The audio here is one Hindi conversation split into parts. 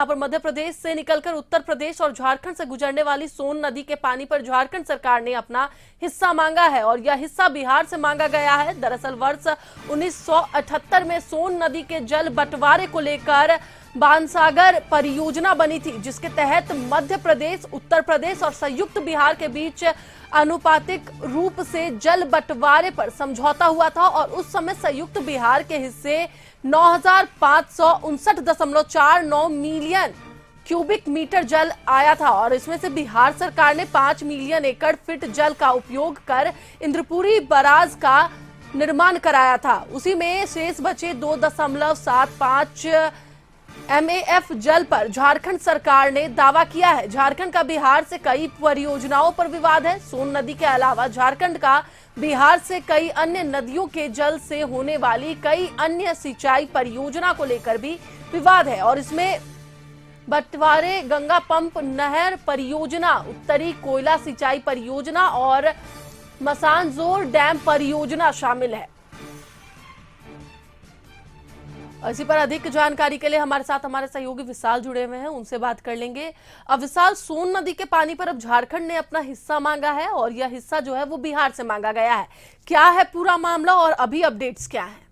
यहाँ पर मध्य प्रदेश से निकलकर उत्तर प्रदेश और झारखंड से गुजरने वाली सोन नदी के पानी पर झारखंड सरकार ने अपना हिस्सा मांगा है और यह हिस्सा बिहार से मांगा गया है। दरअसल वर्ष 1978 में सोन नदी के जल बंटवारे को लेकर बाणसागर परियोजना बनी थी, जिसके तहत मध्य प्रदेश, उत्तर प्रदेश और संयुक्त बिहार के बीच अनुपातिक रूप से जल बंटवारे पर समझौता हुआ था और उस समय संयुक्त बिहार के हिस्से 9,559.49 मिलियन क्यूबिक मीटर जल आया था और इसमें से बिहार सरकार ने 5 मिलियन एकड़ फीट जल का उपयोग कर इंद्रपुरी बराज का निर्माण कराया था। उसी में शेष बचे 2.75 MAF जल पर झारखंड सरकार ने दावा किया है। झारखंड का बिहार से कई परियोजनाओं पर विवाद है। सोन नदी के अलावा झारखंड का बिहार से कई अन्य नदियों के जल से होने वाली कई अन्य सिंचाई परियोजना को लेकर भी विवाद है और इसमें बंटवारे गंगा पंप नहर परियोजना, उत्तरी कोयला सिंचाई परियोजना और मसानजोर डैम परियोजना शामिल है। इसी पर अधिक जानकारी के लिए हमारे साथ हमारे सहयोगी विशाल जुड़े हुए हैं, उनसे बात कर लेंगे। अब विशाल, सोन नदी के पानी पर अब झारखंड ने अपना हिस्सा मांगा है और यह हिस्सा जो है वो बिहार से मांगा गया है। क्या है पूरा मामला और अभी अपडेट्स क्या है?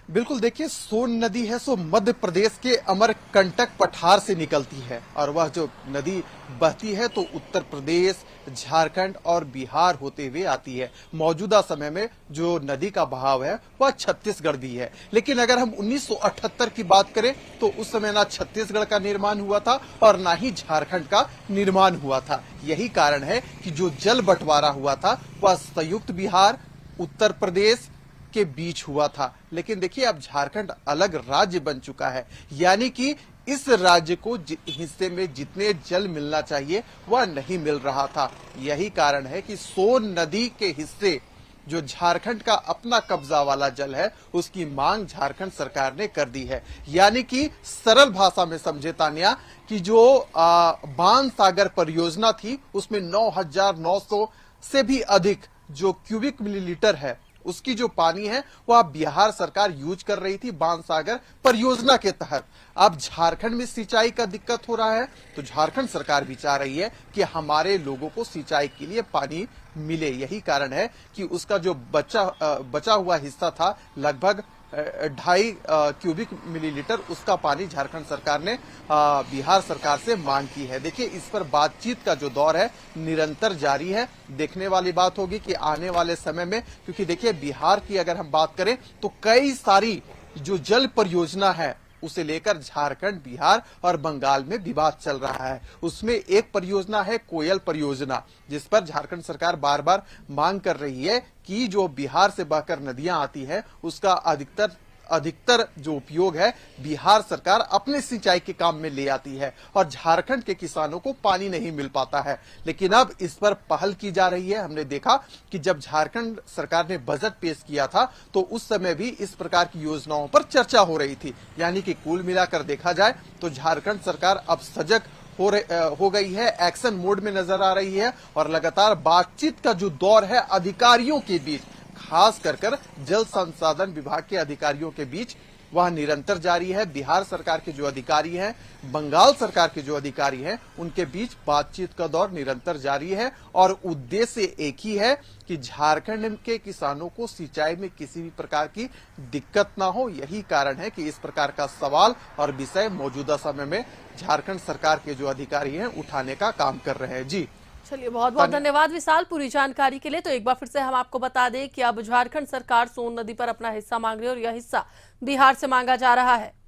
बिल्कुल, देखिए, सोन नदी है सो मध्य प्रदेश के अमरकंटक पठार से निकलती है और वह जो नदी बहती है तो उत्तर प्रदेश, झारखंड और बिहार होते हुए आती है। मौजूदा समय में जो नदी का बहाव है वह छत्तीसगढ़ भी है, लेकिन अगर हम 1978 की बात करें तो उस समय ना छत्तीसगढ़ का निर्माण हुआ था और ना ही झारखंड का निर्माण हुआ था। यही कारण है कि जो जल बंटवारा हुआ था वह संयुक्त बिहार, उत्तर प्रदेश के बीच हुआ था। लेकिन देखिए, अब झारखंड अलग राज्य बन चुका है, यानी कि इस राज्य को हिस्से में जितने जल मिलना चाहिए वह नहीं मिल रहा था। यही कारण है कि सोन नदी के हिस्से जो झारखंड का अपना कब्जा वाला जल है उसकी मांग झारखंड सरकार ने कर दी है। यानी कि सरल भाषा में समझे तानिया कि जो बाणसागर परियोजना थी उसमें 9,900 से भी अधिक जो क्यूबिक मिलीलीटर है उसकी जो पानी है वह बिहार सरकार यूज कर रही थी बाणसागर परियोजना के तहत। अब झारखंड में सिंचाई का दिक्कत हो रहा है तो झारखंड सरकार भी चाह रही है कि हमारे लोगों को सिंचाई के लिए पानी मिले। यही कारण है कि उसका जो बचा हुआ हिस्सा था लगभग 2.5 क्यूबिक मिलीलीटर, उसका पानी झारखंड सरकार ने बिहार सरकार से मांग की है। देखिए, इस पर बातचीत का जो दौर है निरंतर जारी है। देखने वाली बात होगी कि आने वाले समय में, क्योंकि देखिए बिहार की अगर हम बात करें तो कई सारी जो जल परियोजना है उसे लेकर झारखंड, बिहार और बंगाल में विवाद चल रहा है। उसमें एक परियोजना है कोयल परियोजना, जिस पर झारखंड सरकार बार बार मांग कर रही है कि जो बिहार से बहकर नदियां आती है उसका अधिकतर जो उपयोग है बिहार सरकार अपने सिंचाई के काम में ले आती है और झारखंड के किसानों को पानी नहीं मिल पाता है। लेकिन अब इस पर पहल की जा रही है। हमने देखा कि जब झारखंड सरकार ने बजट पेश किया था तो उस समय भी इस प्रकार की योजनाओं पर चर्चा हो रही थी। यानी कि कुल मिलाकर देखा जाए तो झारखंड सरकार अब सजग हो गई है, एक्शन मोड में नजर आ रही है और लगातार बातचीत का जो दौर है अधिकारियों के बीच, खास कर जल संसाधन विभाग के अधिकारियों के बीच, वह निरंतर जारी है। बिहार सरकार के जो अधिकारी हैं, बंगाल सरकार के जो अधिकारी हैं, उनके बीच बातचीत का दौर निरंतर जारी है और उद्देश्य एक ही है कि झारखंड के किसानों को सिंचाई में किसी भी प्रकार की दिक्कत ना हो। यही कारण है कि इस प्रकार का सवाल और विषय मौजूदा समय में झारखंड सरकार के जो अधिकारी हैं उठाने का काम कर रहे हैं। जी चलिए, बहुत बहुत धन्यवाद विशाल पूरी जानकारी के लिए। तो एक बार फिर से हम आपको बता दें कि अब झारखंड सरकार सोन नदी पर अपना हिस्सा मांग रही है और यह हिस्सा बिहार से मांगा जा रहा है।